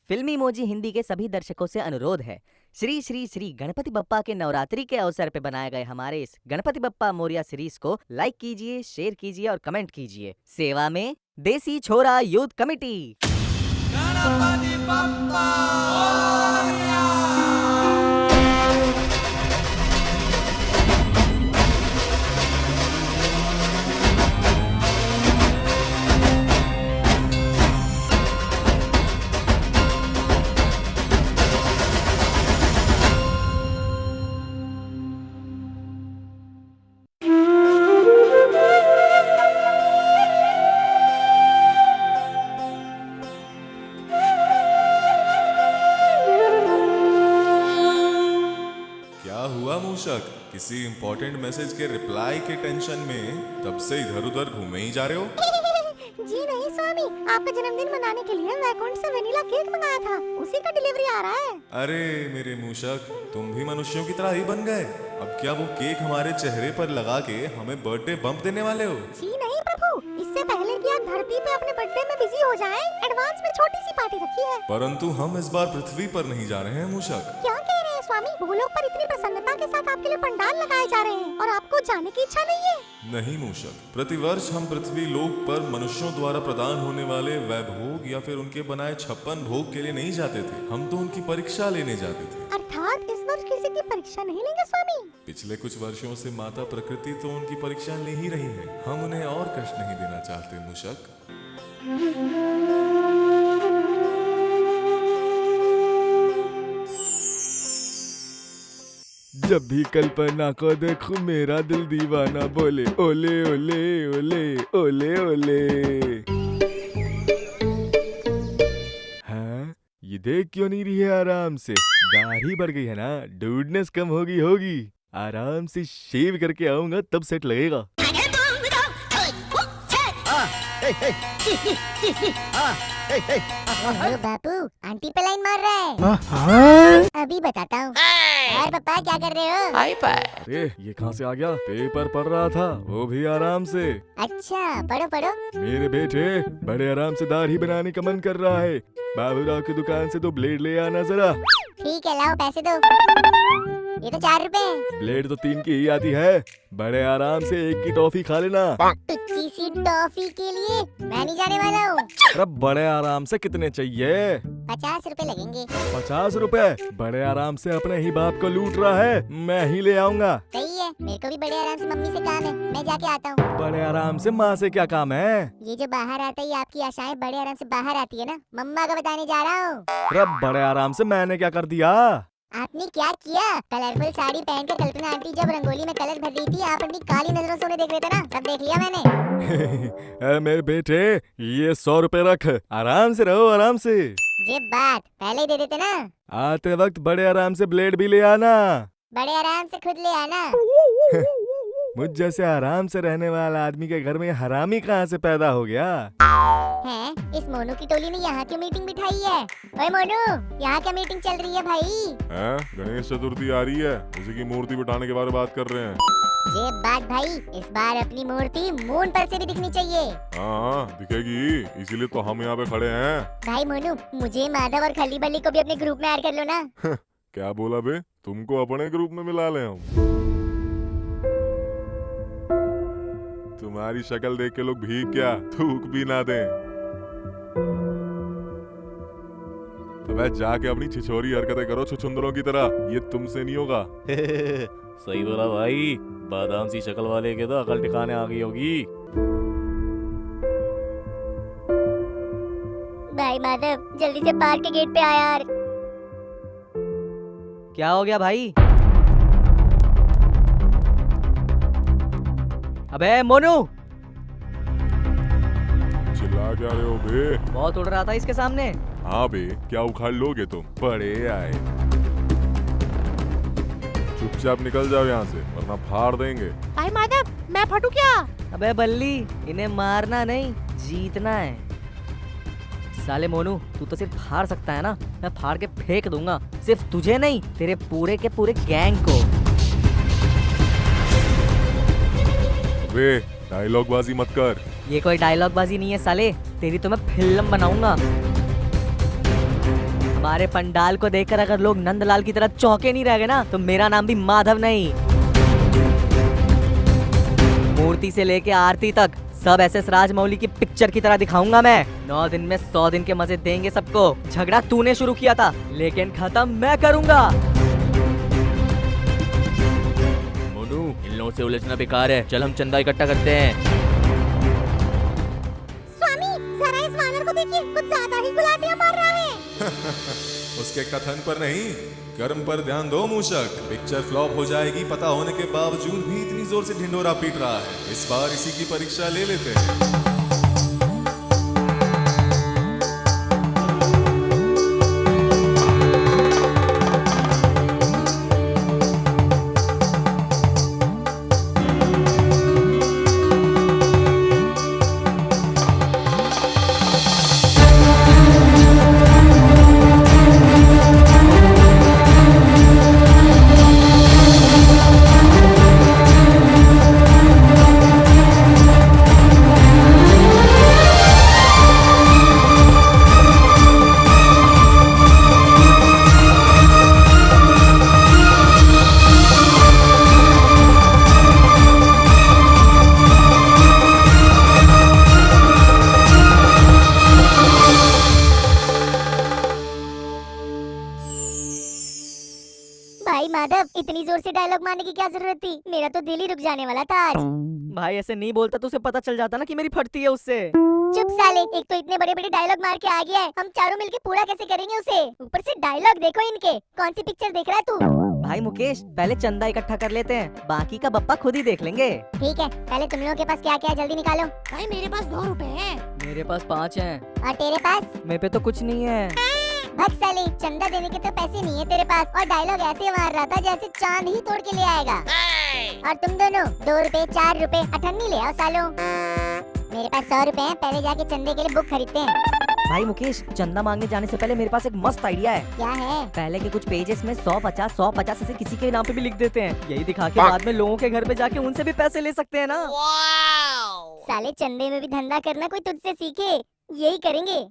फिल्मी मोजी हिंदी के सभी दर्शकों से अनुरोध है, श्री श्री श्री गणपति बप्पा के नवरात्रि के अवसर पे बनाए गए हमारे इस गणपति बप्पा मोरिया सीरीज को लाइक कीजिए, शेयर कीजिए और कमेंट कीजिए। सेवा में देसी छोरा यूथ कमेटी। गणपति बप्पा मोरिया। मूषक, किसी इंपॉर्टेंट मैसेज के रिप्लाई के टेंशन में तब से इधर उधर घूमे ही जा रहे हो? जी नहीं स्वामी, आपका जन्मदिन मनाने के लिए वैकुंठ से वेनिला केक मंगाया था, उसी का डिलीवरी आ रहा है। अरे मेरे मूषक, तुम भी मनुष्यों की तरह ही बन गए। अब क्या वो केक हमारे चेहरे पर लगा के हमें बर्थडे बम्प देने वाले हो? जी नहीं प्रभु, इससे पहले कि आप धरती पे अपने बर्थडे में बिजी हो जाएं, एडवांस में छोटी सी पार्टी रखी है। परंतु हम इस बार पृथ्वी पर नहीं जा रहे हैं मूषक। क्या कह रहे हैं स्वामी? भूलोक पर इतनी प्रसन्नता के साथ आपके लिए पंडाल लगाए जा रहे हैं और आपको जाने की इच्छा नहीं है? नहीं मूषक, प्रतिवर्ष हम पृथ्वी लोक पर मनुष्यों द्वारा प्रदान होने वाले वैभोग या फिर उनके बनाए 56 भोग के लिए नहीं जाते थे, हम तो उनकी परीक्षा लेने जाते थे। अर्थात इस वर्ष किसी की परीक्षा नहीं लेंगे स्वामी? पिछले कुछ वर्षों से माता प्रकृति तो उनकी परीक्षा ले ही रही है, हम उन्हें और कष्ट नहीं देना चाहते मूषक। जब भी कल्पना को देखूं मेरा दिल दीवाना बोले ओले ओले ओले ओले ओले। हाँ, ये देख क्यों नहीं रही है आराम से? दाढ़ी बढ़ गई है ना, डूडनेस कम होगी। आराम से शेव करके आऊंगा तब सेट लगेगा। बापू, आंटी पे लाइन मार रहा है। अभी बताता हूँ। यार पापा क्या कर रहे हो? अरे ये कहाँ से आ गया? पेपर पढ़ रहा था, वो भी आराम से। अच्छा, पढ़ो पढ़ो। मेरे बेटे बड़े आराम से दाढ़ी बनाने का मन कर रहा है। बाबूराव की दुकान से 2 ब्लेड ले आना जरा। ठीक है, लाओ पैसे दो। ये तो 4 रुपए। ब्लेड तो 3 की ही आती है। बड़े आराम से 1 की टॉफी खा लेना। टुच्ची सी टॉफी के लिए मैं नहीं जाने वाला हूँ। अरे बड़े आराम से कितने चाहिए? 50 रुपए लगेंगे। 50 रुपए? बड़े आराम से अपने ही बाप को लूट रहा है, मैं ही ले आऊंगा। सही है, मेरे को भी बड़े आराम से मम्मी से काम है, मैं जाके आता हूँ। बड़े आराम से माँ से क्या काम है? ये जो बाहर आता ही आपकी आशाएं बड़े आराम से बाहर आती है ना, मम्मा को बताने जा रहा हूँ। अरे बड़े आराम से मैंने क्या कर दिया? आपने क्या किया? कलरफुल साड़ी पहन कर कल्पना आंटी जब रंगोली में कलर भर रही थी, आप अपनी काली नजरों से उन्हें देख रहे थे ना, सब देख लिया मैंने। मेरे बेटे, ये 100 रुपए रख, आराम से रहो आराम से। ये बात पहले ही दे देते ना। आते वक्त बड़े आराम से ब्लेड भी ले आना। बड़े आराम से खुद ले आना। मुझ जैसे आराम से रहने वाला आदमी के घर में हरामी कहाँ से पैदा हो गया? हैं? इस मोनू की टोली ने यहाँ की मीटिंग बिठाई है। ओए मोनू, यहाँ क्या मीटिंग चल रही है भाई? हैं? गणेश चतुर्थी आ रही है, उसी की मूर्ति बिठाने के बारे में बात कर रहे हैं। ये बात भाई, इस बार अपनी मूर्ति मून पर से भी दिखनी चाहिए। हाँ, दिखेगी, इसीलिए तो हम यहाँ पे खड़े हैं। भाई मोनू, मुझे माधव और खली बली को भी अपने ग्रुप में ऐड कर लो ना। क्या बोला बे? तुमको अपने ग्रुप में मिला ले हम? तुम्हारी शक्ल देख के लोग भीग क्या थूक भी ना दें। अबे जाके अपनी छिछोरी हरकतें करो छुछुंदरों की तरह, ये तुमसे नहीं होगा। सही बोला भाई, बादाम सी शक्ल वाले के तो अकल ठिकाने आ गई होगी। भाई माधव, जल्दी से पार्क के गेट पे आ यार। क्या हो गया भाई? अबे मोनू, चिल्ला क्या रहे हो बे? बहुत उड़ रहा था इसके सामने। हाँ बे, क्या उखाड़ लोगे तुम? बड़े आए, चुपचाप निकल जाओ यहाँ से वरना फाड़ देंगे। भाई माधव, मैं फटू क्या? अबे बल्ली, इन्हें मारना नहीं, जीतना है। साले मोनू, तू तो सिर्फ फाड़ सकता है ना, मैं फाड़ के फेंक दूंगा, सिर्फ तुझे नहीं, तेरे पूरे के पूरे गैंग को। वे डायलॉग बाजी मत कर। ये कोई डायलॉग बाजी नहीं है साले, तेरी तो मैं फिल्म बनाऊंगा। हमारे पंडाल को देखकर अगर लोग नंदलाल की तरह चौंके नहीं रह गए ना, तो मेरा नाम भी माधव नहीं। मूर्ति से लेके आरती तक सब SS राजमौली की पिक्चर की तरह दिखाऊंगा मैं। 9 दिन में 100 दिन के मजे देंगे सबको। झगड़ा तूने शुरू किया था, लेकिन खत्म मैं करूंगा। मोनू, इन लोगों से उलझना बेकार है, चल हम चंदा इकट्ठा करते हैं। स्वामी जरा इस वानर को देखिए, कुछ ज्यादा ही गुलाटियां मार रहा है। उसके कथन पर नहीं, कर्म पर ध्यान दो मूषक। पिक्चर फ्लॉप हो जाएगी पता होने के बावजूद भी इतनी जोर से ढिंढोरा पीट रहा है। इस बार इसी की परीक्षा ले लेते हैं। भाई माधव, इतनी जोर से डायलॉग मारने की क्या जरूरत थी? मेरा तो दिल ही रुक जाने वाला था आज। भाई ऐसे नहीं बोलता तो उसे पता चल जाता ना कि मेरी फटती है उससे। चुप साले, एक तो इतने बड़े बड़े डायलॉग मार के आ गया है, हम चारों मिलके पूरा कैसे करेंगे उसे? ऊपर से डायलॉग देखो इनके। कौन सी पिक्चर देख रहा है तू? भाई मुकेश, पहले चंदा इकट्ठा कर लेते हैं, बाकी का बप्पा खुद ही देख लेंगे। ठीक है, पहले तुम लोगों के पास क्या क्या है जल्दी निकालो। भाई मेरे पास 2 रुपए हैं। मेरे पास 5 हैं। और तेरे पास? मेरे पे तो कुछ नहीं है। भग साले, चंदा देने के तो पैसे नहीं है तेरे पास, और डायलॉग ऐसे मार रहा था जैसे चांद ही तोड़ के ले आएगा। और तुम दोनों 2 रुपए 4 रुपए अठन्नी ले आओ सालों। मेरे पास 100 रुपए हैं, पहले जाके चंदे के लिए बुक खरीदते हैं। भाई मुकेश, चंदा मांगने जाने से पहले मेरे पास एक मस्त आइडिया है। क्या है? पहले के कुछ पेजेस में 100-50 ऐसे किसी के नाम पे भी लिख देते हैं। यही दिखा के बाद में लोगों के घर पे जाके उनसे भी पैसे ले सकते हैं ना। साले चंदे में भी धंधा करना कोई तुझसे सीखे, यही करेंगे।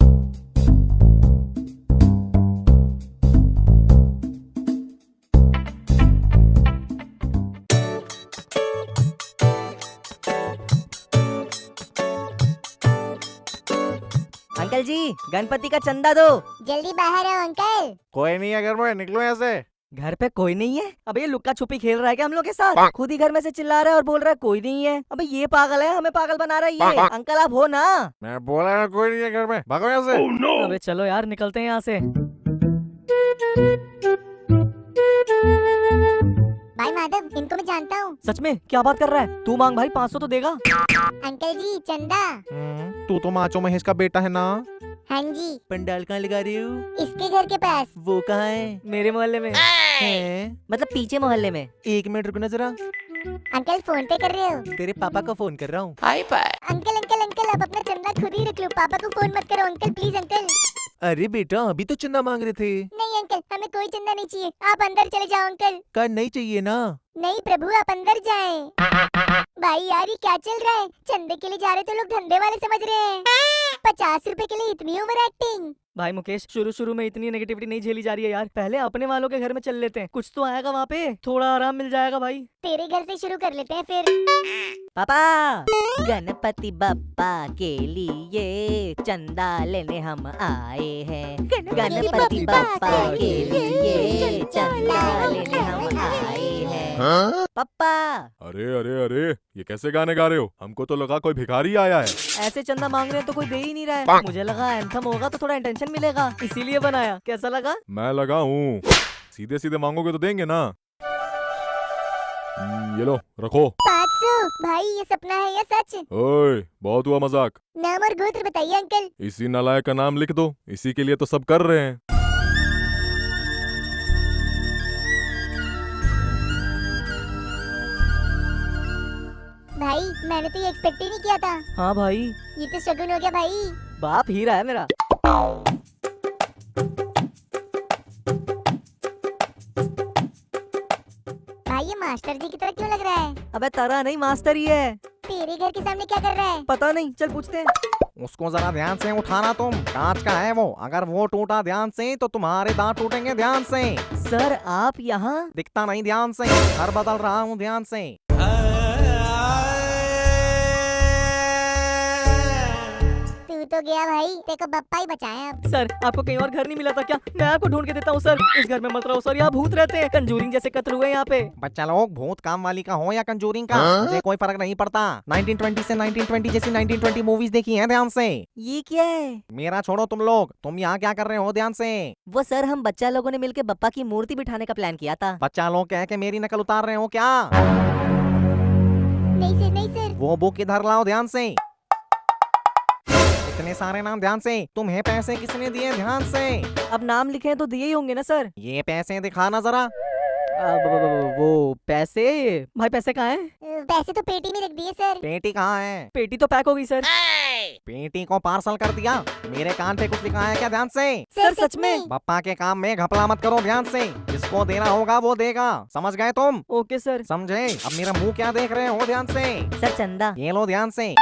अंकल जी, गणपति का चंदा दो। जल्दी बाहर आओ अंकल। कोई नहीं है घर में, निकलो यहाँ से। घर पे कोई नहीं है? अबे ये लुक्का छुपी खेल रहा है क्या हम लोग के साथ? खुद ही घर में से चिल्ला रहा है और बोल रहा है कोई नहीं है। अबे ये पागल है, हमें पागल बना रहा है ये। अंकल आप हो ना? मैं बोला ना कोई नहीं है घर में, भागो यहाँ से। अबे चलो यार, निकलते हैं यहाँ से। भाई माधव, इनको मैं जानता हूँ। सच में? क्या बात कर रहा है? तू मांग भाई, 500 तो देगा। अंकल जी चंदा। तू तो माचो महेश का बेटा है ना? हाँ जी। पंडाल कहाँ लगा रही हूँ? इसके घर के पास। वो कहाँ है? मेरे मोहल्ले में है। मतलब पीछे मोहल्ले में। 1 मिनट रुकना जरा, अंकल फोन पे कर रहे हो? तेरे पापा को फोन कर रहा हूँ। अंकल अंकल अंकल, आप अपना चंदा खुद ही रख लो, पापा को फोन मत करो अंकल, प्लीज अंकल। अरे बेटा, अभी तो चंदा मांग रहे थे। नहीं अंकल, हमें कोई चंदा नहीं चाहिए, आप अंदर चले जाओ अंकल। कर नहीं चाहिए ना? नहीं प्रभु, आप अंदर जाएं। भाई यार ये क्या चल रहा है? चंदे के लिए जा रहे तो लोग धंधे वाले समझ रहे हैं। 50 रुपए के लिए इतनी ओवर एक्टिंग। भाई मुकेश, शुरू में इतनी नेगेटिविटी नहीं झेली जा रही है यार। पहले अपने वालों के घर में चल लेते हैं, कुछ तो आएगा वहाँ पे, थोड़ा आराम मिल जाएगा भाई। तेरे घर से शुरू कर लेते हैं फिर। पापा, गणपति बप्पा के लिए चंदा लेने हम आए हैं। गणपति बप्पा के लिए चंदा लेने हम आए हैं। पापा, अरे अरे अरे, ये कैसे गाने गा रहे हो? हमको तो लगा कोई भिखारी आया है। ऐसे चंदा मांग रहे हैं तो कोई दे ही नहीं रहा है। मुझे लगा एंथम होगा तो थोड़ा अटेंशन मिलेगा, इसीलिए बनाया। कैसा लगा? मैं लगा हूँ, सीधे सीधे मांगोगे तो देंगे ना। ये लो रखो। 500। भाई ये सपना है या सच? ओए, बहुत हुआ मजाक। नाम और गोत्र बताइए अंकल। इसी नालायक का नाम लिख दो, इसी के लिए तो सब कर रहे हैं। भाई मैंने तो ये एक्सपेक्ट ही नहीं किया था। हाँ भाई, ये तो शगुन हो गया भाई। बाप हीरा है मेरा। भाई ये मास्टर जी की तरह क्यों लग रहा है? अबे तरह नहीं, मास्टर ही है। तेरे घर के सामने क्या कर रहा है? पता नहीं, चल पूछते हैं। उसको जरा ध्यान से उठाना तुम, कांच का है वो, अगर वो टूटा ध्यान से तो तुम्हारे दांत टूटेंगे ध्यान से। सर आप यहाँ? दिखता नहीं ध्यान से, घर बदल रहा हूँ ध्यान से। तू तो गया भाई, तेको बप्पा ही बचाए अब। सर आपको कहीं और घर नहीं मिला था क्या? मैं आपको ढूंढ के देता हूँ सर। इस घर में मत रहो सर, यहाँ भूत रहते हैं, कंजूरिंग जैसे कत्ल हुए यहाँ पे। बच्चा लोग, भूत काम वाली का हो या कंजूरिंग का, मुझे कोई फर्क नहीं पड़ता। 1920 से 1920 जैसी 1920 मूवीज देखी हैं ध्यान से। ये क्या है? मेरा छोड़ो तुम लोग, तुम यहाँ क्या कर रहे हो ध्यान से? वो सर हम बच्चा लोगों ने मिलके बप्पा की मूर्ति बिठाने का प्लान किया था। बच्चा लोग कह के मेरी नकल उतार रहे हो क्या? नहीं सर, नहीं सर। वो बुक इधर लाओ ध्यान से। इतने सारे नाम ध्यान से, तुम्हें पैसे किसने दिए ध्यान से? अब नाम लिखे हैं तो दिए ही होंगे ना सर। ये पैसे दिखाना जरा। वो पैसे, भाई पैसे कहाँ हैं? पैसे तो पेटी में रख दिए सर। पेटी कहाँ है? पेटी तो पैक हो गई सर। पेटी को पार्सल कर दिया। मेरे कान पे कुछ लिखा है क्या ध्यान से? सर सच में? पप्पा के काम में घपला मत करो ध्यान से, जिसको देना होगा वो देगा, समझ गए तुम? Okay sir. समझे? अब मेरा मुंह क्या देख रहे हो ध्यान से? सर चंदा। ये लो ध्यान से।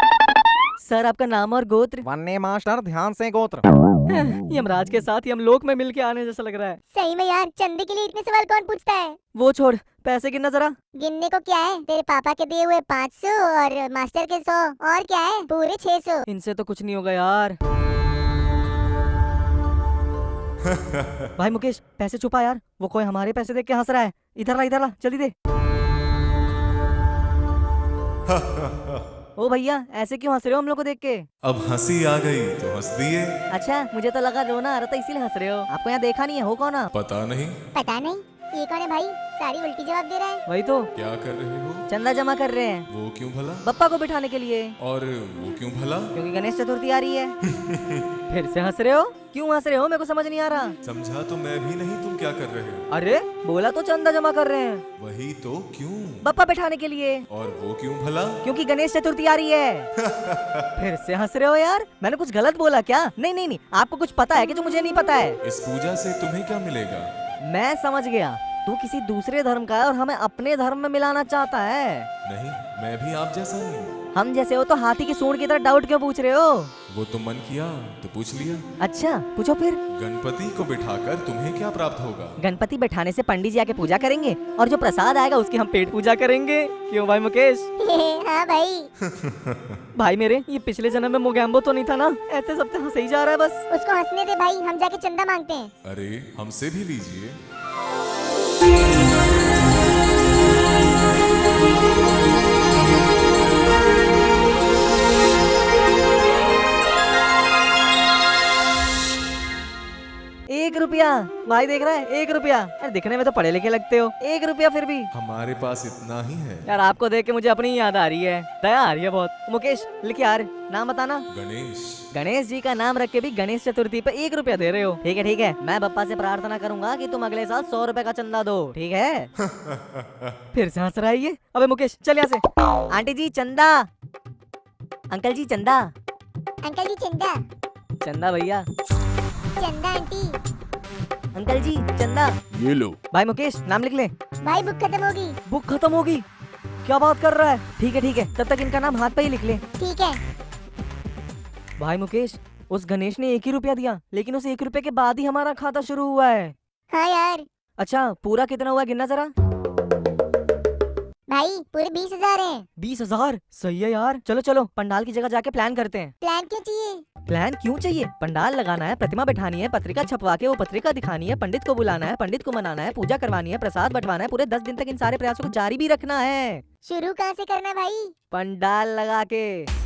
सर आपका नाम और गोत्र? वन्य मास्टर ध्यान से गोत्र। यमराज के साथ यमलोक में मिलके आने जैसा लग रहा है। सही में यार, चंदे के लिए इतने सवाल कौन पूछता है? वो छोड़, पैसे गिनना जरा। गिनने को क्या है, तेरे पापा के दिए हुए 500 और मास्टर के 100, और क्या है पूरे 600। इनसे तो कुछ नहीं होगा यार। भाई मुकेश पैसे छुपा यार, वो कोई हमारे पैसे देख के हंस रहा है। इधर ला जल्दी दे। ओ भैया ऐसे क्यों हंस रहे हो हम लोग को देख के? अब हंसी आ गई तो हंस दिए। अच्छा मुझे तो लगा रोना आ रहा था इसीलिए हंस रहे हो। आपको यहाँ देखा नहीं है, हो कौन आप? पता नहीं। पता नहीं, ये कौन है भाई? सारी उल्टी जवाब दे रहा है। वही तो, क्या कर रहे हो? चंदा जमा कर रहे हैं वो क्यों भला? बप्पा को बिठाने के लिए। और वो क्यों भला? क्योंकि गणेश चतुर्थी आ रही है। फिर से हंस रहे हो? क्यों हंस रहे हो? मेरे को समझ नहीं आ रहा। समझा तो मैं भी नहीं, तुम क्या कर रहे हो? अरे बोला तो चंदा जमा कर रहे हैं वही तो, क्यों? बप्पा बिठाने के लिए। और वो क्यों भला? क्योंकि गणेश चतुर्थी आ रही है। फिर से हंस रहे हो यार? मैंने कुछ गलत बोला क्या? नहीं, आपको कुछ पता है कि जो मुझे नहीं पता है? इस पूजा से तुम्हें क्या मिलेगा? मैं समझ गया, तू किसी दूसरे धर्म का है और हमें अपने धर्म में मिलाना चाहता है। नहीं, मैं भी आप जैसा हूँ। हम जैसे हो तो हाथी की सूंड की तरह डाउट क्यों पूछ रहे हो? वो तो मन किया तो पूछ लिया। अच्छा पूछो फिर। गणपति को बिठाकर तुम्हें क्या प्राप्त होगा? गणपति बैठाने से पंडित जी आके पूजा करेंगे और जो प्रसाद आएगा उसकी हम पेट पूजा करेंगे। क्यों भाई मुकेश? हाँ भाई। भाई मेरे, ये पिछले जन्म में मोगैम्बो तो नहीं था ना? ऐसे सब तो हंसे ही जा रहा है बस। उसको हंसने दे भाई, हम जाके चंदा मांगते हैं। अरे हमसे भी लीजिए। ₹1 भाई देख रहा है? ₹1। अरे दिखने में तो पढ़े लिखे लगते हो, ₹1 फिर भी। हमारे पास इतना ही है। यार आपको देख के मुझे अपनी ही याद आ रही है, दया आ रही है बहुत। मुकेश लिख यार, नाम बताना। गणेश। गणेश जी का नाम रख के भी गणेश चतुर्थी पे ₹1 दे रहे हो। ठीक है, मैं बप्पा से प्रार्थना करूंगा कि तुम अगले साल ₹100 का चंदा दो, ठीक है? फिर से हंस रहा है ये। अबे मुकेश चल यहाँ से। आंटी जी चंदा। अंकल जी चंदा। अंकल जी चंदा। चंदा भैया। चंदा आंटी। अंकल जी चंदा। ये लो। भाई मुकेश नाम लिख ले। भाई बुक खत्म होगी। बुक खत्म होगी? क्या बात कर रहा है? ठीक है, तब तक इनका नाम हाथ पे ही लिख ले। ठीक है। भाई मुकेश, उस गणेश ने ₹1 दिया, लेकिन उस ₹1 के बाद ही हमारा खाता शुरू हुआ है। हाँ यार। अच्छा पूरा कितना हुआ गिनना जरा। भाई पूरे 20,000 हैं। 20,000? सही है यार। चलो पंडाल की जगह जाके प्लान करते हैं। प्लान क्यों चाहिए? प्लान क्यों चाहिए? पंडाल लगाना है, प्रतिमा बैठानी है, पत्रिका छपवा के वो पत्रिका दिखानी है, पंडित को बुलाना है, पंडित को मनाना है, पूजा करवानी है, प्रसाद बंटवाना है, पूरे 10 दिन तक इन सारे प्रयासों को जारी भी रखना है। शुरू कहाँ से करना है भाई? पंडाल लगा के।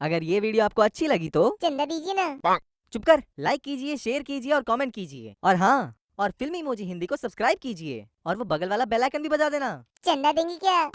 अगर ये वीडियो आपको अच्छी लगी तो चंदा दीजिए ना। चुप कर, लाइक कीजिए, शेयर कीजिए और कमेंट कीजिए। और हाँ, और फिल्मी इमोजी हिंदी को सब्सक्राइब कीजिए और वो बगल वाला बेल आइकन भी बजा देना। चंदा देंगी क्या?